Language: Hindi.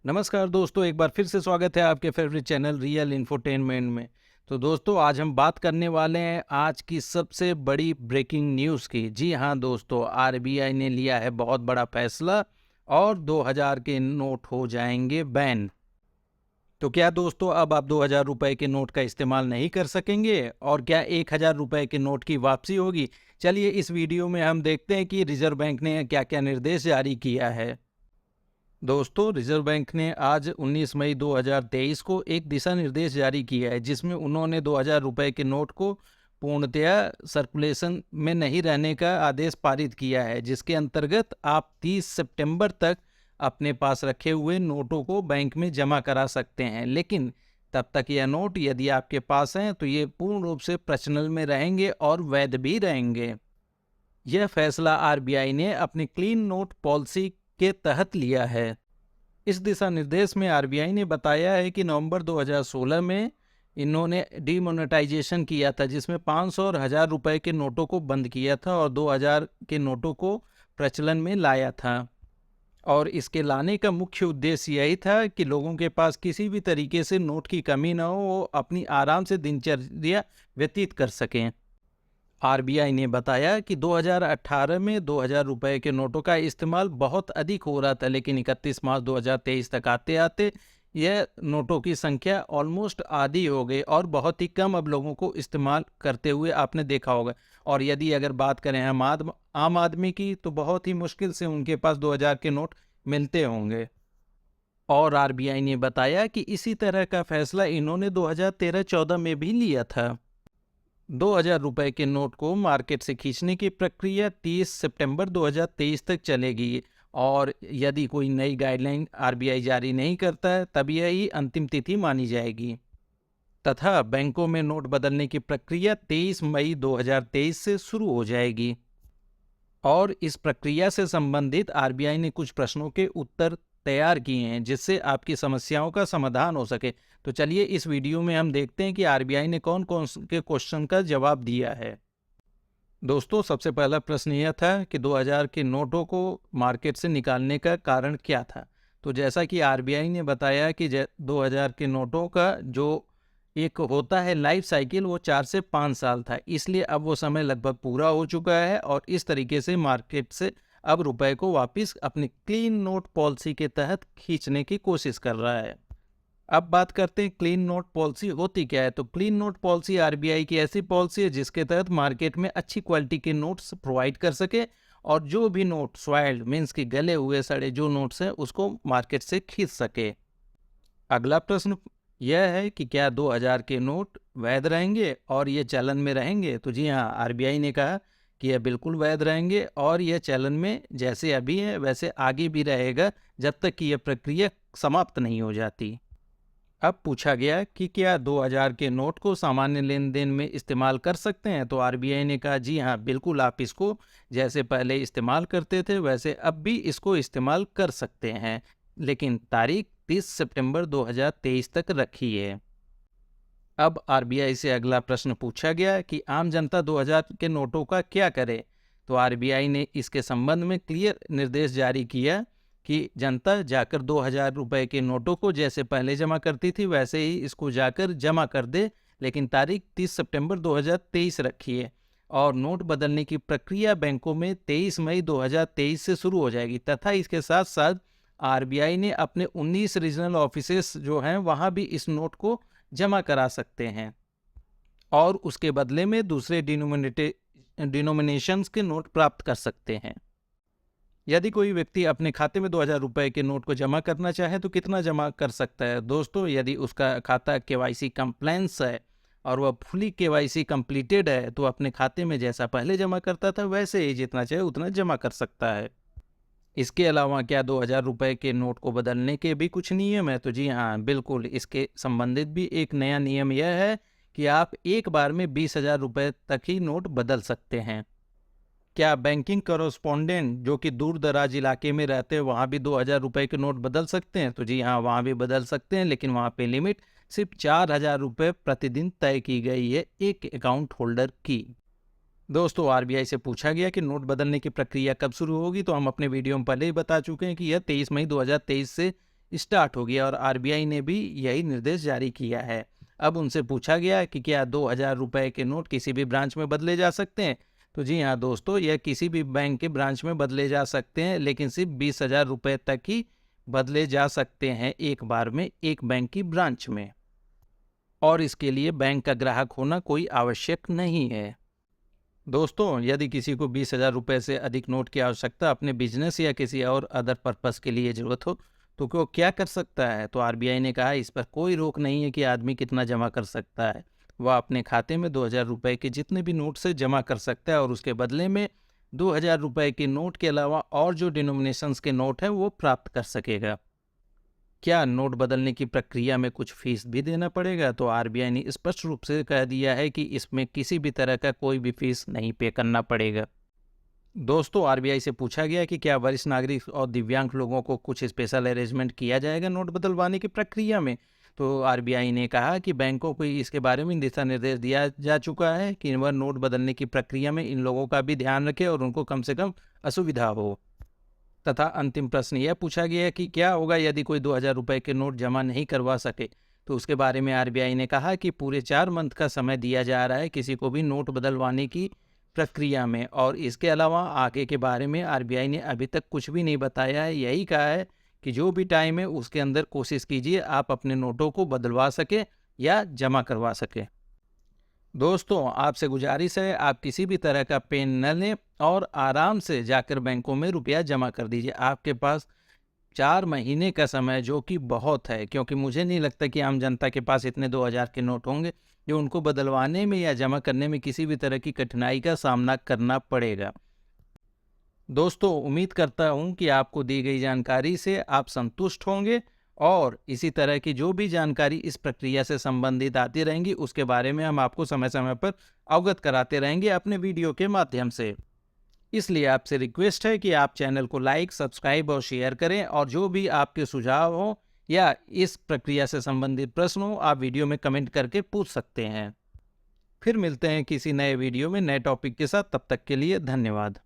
नमस्कार दोस्तों, एक बार फिर से स्वागत है आपके फेवरेट चैनल रियल इंफोटेनमेंट में। तो दोस्तों, आज हम बात करने वाले हैं आज की सबसे बड़ी ब्रेकिंग न्यूज़ की। जी हाँ दोस्तों, आरबीआई ने लिया है बहुत बड़ा फैसला और 2000 के नोट हो जाएंगे बैन। तो क्या दोस्तों, अब आप 2000 रुपए के नोट का इस्तेमाल नहीं कर सकेंगे और क्या 1000 रुपए के नोट की वापसी होगी? चलिए इस वीडियो में हम देखते हैं कि रिजर्व बैंक ने क्या क्या निर्देश जारी किया है। दोस्तों, रिजर्व बैंक ने आज 19 मई 2023 को एक दिशा निर्देश जारी किया है जिसमें उन्होंने 2000 रुपए के नोट को पूर्णतया सर्कुलेशन में नहीं रहने का आदेश पारित किया है, जिसके अंतर्गत आप 30 सितंबर तक अपने पास रखे हुए नोटों को बैंक में जमा करा सकते हैं। लेकिन तब तक यह नोट यदि आपके पास हैं तो ये पूर्ण रूप से प्रचलन में रहेंगे और वैध भी रहेंगे। यह फैसला आरबीआई ने अपनी क्लीन नोट पॉलिसी के तहत लिया है। इस दिशा निर्देश में आरबीआई ने बताया है कि नवंबर 2016 में इन्होंने डीमोनेटाइजेशन किया था, जिसमें 500 और 1000 रुपए के नोटों को बंद किया था और 2000 के नोटों को प्रचलन में लाया था। और इसके लाने का मुख्य उद्देश्य यही था कि लोगों के पास किसी भी तरीके से नोट की कमी न हो, वो अपनी आराम से दिनचर्या व्यतीत कर सकें। आरबीआई ने बताया कि 2018 में 2000 रुपए के नोटों का इस्तेमाल बहुत अधिक हो रहा था, लेकिन 31 मार्च 2023 तक आते आते यह नोटों की संख्या ऑलमोस्ट आधी हो गई और बहुत ही कम अब लोगों को इस्तेमाल करते हुए आपने देखा होगा। और यदि अगर बात करें हम आम आदमी की, तो बहुत ही मुश्किल से उनके पास 2000 के नोट मिलते होंगे। और आरबीआई ने बताया कि इसी तरह का फैसला इन्होंने 2013-14 में भी लिया था। 2000 रुपए के नोट को मार्केट से खींचने की प्रक्रिया 30 सितंबर 2023 तक चलेगी और यदि कोई नई गाइडलाइन आरबीआई जारी नहीं करता है तब यही अंतिम तिथि मानी जाएगी। तथा बैंकों में नोट बदलने की प्रक्रिया 23 मई 2023 से शुरू हो जाएगी। और इस प्रक्रिया से संबंधित आरबीआई ने कुछ प्रश्नों के उत्तर तैयार किए हैं जिससे आपकी समस्याओं का समाधान हो सके। तो चलिए इस वीडियो में हम देखते हैं कि आरबीआई ने कौन कौन के क्वेश्चन का जवाब दिया है। दोस्तों, सबसे पहला प्रश्न यह था कि 2000 के नोटों को मार्केट से निकालने का कारण क्या था। तो जैसा कि आरबीआई ने बताया कि 2000 के नोटों का जो एक होता है लाइफ साइकिल, वो 4 से 5 साल था, इसलिए अब वो समय लगभग पूरा हो चुका है और इस तरीके से मार्केट से अब रुपए को वापस अपनी क्लीन नोट पॉलिसी के तहत खींचने की कोशिश कर रहा है। अब बात करते हैं क्लीन नोट पॉलिसी होती क्या है। तो क्लीन नोट पॉलिसी आरबीआई की ऐसी पॉलिसी है जिसके तहत मार्केट में अच्छी क्वालिटी के नोट्स प्रोवाइड कर सके और जो भी नोट स्वाइल्ड मीन्स कि गले हुए सड़े जो नोट्स हैं उसको मार्केट से खींच सके। अगला प्रश्न यह है कि क्या 2000 के नोट वैध रहेंगे और ये चलन में रहेंगे। तो जी हाँ, आरबीआई ने कहा कि यह बिल्कुल वैध रहेंगे और यह चलन में जैसे अभी है वैसे आगे भी रहेगा जब तक कि यह प्रक्रिया समाप्त नहीं हो जाती। अब पूछा गया कि क्या 2000 के नोट को सामान्य लेन देन में इस्तेमाल कर सकते हैं। तो आरबीआई ने कहा जी हाँ, बिल्कुल आप इसको जैसे पहले इस्तेमाल करते थे वैसे अब भी इसको इस्तेमाल कर सकते हैं, लेकिन तारीख 30 सितंबर 2023 तक रखी है। अब आरबीआई से अगला प्रश्न पूछा गया कि आम जनता 2000 के नोटों का क्या करे। तो आरबीआई ने इसके संबंध में क्लियर निर्देश जारी किया कि जनता जाकर 2000 रुपए के नोटों को जैसे पहले जमा करती थी वैसे ही इसको जाकर जमा कर दे, लेकिन तारीख 30 सितंबर 2023 रखी है। और नोट बदलने की प्रक्रिया बैंकों में 23 मई 2023 से शुरू हो जाएगी। तथा इसके साथ साथ आरबीआई ने अपने 19 रीजनल ऑफिसेस जो हैं वहाँ भी इस नोट को जमा करा सकते हैं और उसके बदले में दूसरे डिनोमिनेशंस के नोट प्राप्त कर सकते हैं। यदि कोई व्यक्ति अपने खाते में 2000 रुपए के नोट को जमा करना चाहे तो कितना जमा कर सकता है। दोस्तों, यदि उसका खाता केवाईसी कंप्लायंस है और वह फुली केवाईसी कंप्लीटेड है तो अपने खाते में जैसा पहले जमा करता था वैसे ही जितना चाहे उतना जमा कर सकता है। इसके अलावा क्या 2000 रुपए के नोट को बदलने के भी कुछ नियम है। तो जी हाँ, बिल्कुल इसके संबंधित भी एक नया नियम यह है कि आप एक बार में 20,000 रुपए तक ही नोट बदल सकते हैं। क्या बैंकिंग कॉरेस्पॉन्डेंट जो कि दूर दराज इलाके में रहते हैं वहाँ भी 2000 रुपए के नोट बदल सकते हैं। तो जी हाँ, वहाँ भी बदल सकते हैं, लेकिन वहाँ पे लिमिट सिर्फ 4000 रुपये प्रतिदिन तय की गई है एक अकाउंट होल्डर की। दोस्तों, आरबीआई से पूछा गया कि नोट बदलने की प्रक्रिया कब शुरू होगी। तो हम अपने वीडियो में पहले ही बता चुके हैं कि यह 23 मई 2023 से स्टार्ट हो गया और आरबीआई ने भी यही निर्देश जारी किया है। अब उनसे पूछा गया कि क्या 2000 रुपये के नोट किसी भी ब्रांच में बदले जा सकते हैं। तो जी हाँ दोस्तों, यह किसी भी बैंक के ब्रांच में बदले जा सकते हैं, लेकिन सिर्फ 20,000 रुपये तक ही बदले जा सकते हैं एक बार में एक बैंक की ब्रांच में, और इसके लिए बैंक का ग्राहक होना कोई आवश्यक नहीं है। दोस्तों, यदि किसी को 20,000 रुपये से अधिक नोट की आवश्यकता अपने बिजनेस या किसी और अदर पर्पस के लिए ज़रूरत हो, तो वो क्या कर सकता है। तो आरबीआई ने कहा इस पर कोई रोक नहीं है कि आदमी कितना जमा कर सकता है। वह अपने खाते में 2000 रुपये के जितने भी नोट से जमा कर सकता है और उसके बदले में 2000 रुपये के नोट के अलावा और जो डिनोमिनेशंस के नोट हैं वो प्राप्त कर सकेगा। क्या नोट बदलने की प्रक्रिया में कुछ फीस भी देना पड़ेगा। तो आरबीआई ने स्पष्ट रूप से कह दिया है कि इसमें किसी भी तरह का कोई भी फीस नहीं पे करना पड़ेगा। दोस्तों, आरबीआई से पूछा गया कि क्या वरिष्ठ नागरिक और दिव्यांग लोगों को कुछ स्पेशल अरेंजमेंट किया जाएगा नोट बदलवाने की प्रक्रिया में। तो आरबीआई ने कहा कि बैंकों को इसके बारे में दिशा निर्देश दिया जा चुका है कि वह नोट बदलने की प्रक्रिया में इन लोगों का भी ध्यान रखे और उनको कम से कम असुविधा हो। तथा अंतिम प्रश्न यह पूछा गया कि क्या होगा यदि कोई 2000 रुपये के नोट जमा नहीं करवा सके। तो उसके बारे में आरबीआई ने कहा कि पूरे 4 मंथ का समय दिया जा रहा है किसी को भी नोट बदलवाने की प्रक्रिया में, और इसके अलावा आगे के बारे में आरबीआई ने अभी तक कुछ भी नहीं बताया है। यही कहा है कि जो भी टाइम है उसके अंदर कोशिश कीजिए आप अपने नोटों को बदलवा सके या जमा करवा सके। दोस्तों, आपसे गुजारिश है आप किसी भी तरह का पेन न लें और आराम से जाकर बैंकों में रुपया जमा कर दीजिए। आपके पास 4 महीने का समय जो कि बहुत है, क्योंकि मुझे नहीं लगता कि आम जनता के पास इतने 2000 के नोट होंगे जो उनको बदलवाने में या जमा करने में किसी भी तरह की कठिनाई का सामना करना पड़ेगा। दोस्तों, उम्मीद करता हूँ कि आपको दी गई जानकारी से आप संतुष्ट होंगे और इसी तरह की जो भी जानकारी इस प्रक्रिया से संबंधित आती रहेंगी उसके बारे में हम आपको समय समय पर अवगत कराते रहेंगे अपने वीडियो के माध्यम से। इसलिए आपसे रिक्वेस्ट है कि आप चैनल को लाइक, सब्सक्राइब और शेयर करें, और जो भी आपके सुझाव हो या इस प्रक्रिया से संबंधित प्रश्न हो आप वीडियो में कमेंट करके पूछ सकते हैं। फिर मिलते हैं किसी नए वीडियो में नए टॉपिक के साथ, तब तक के लिए धन्यवाद।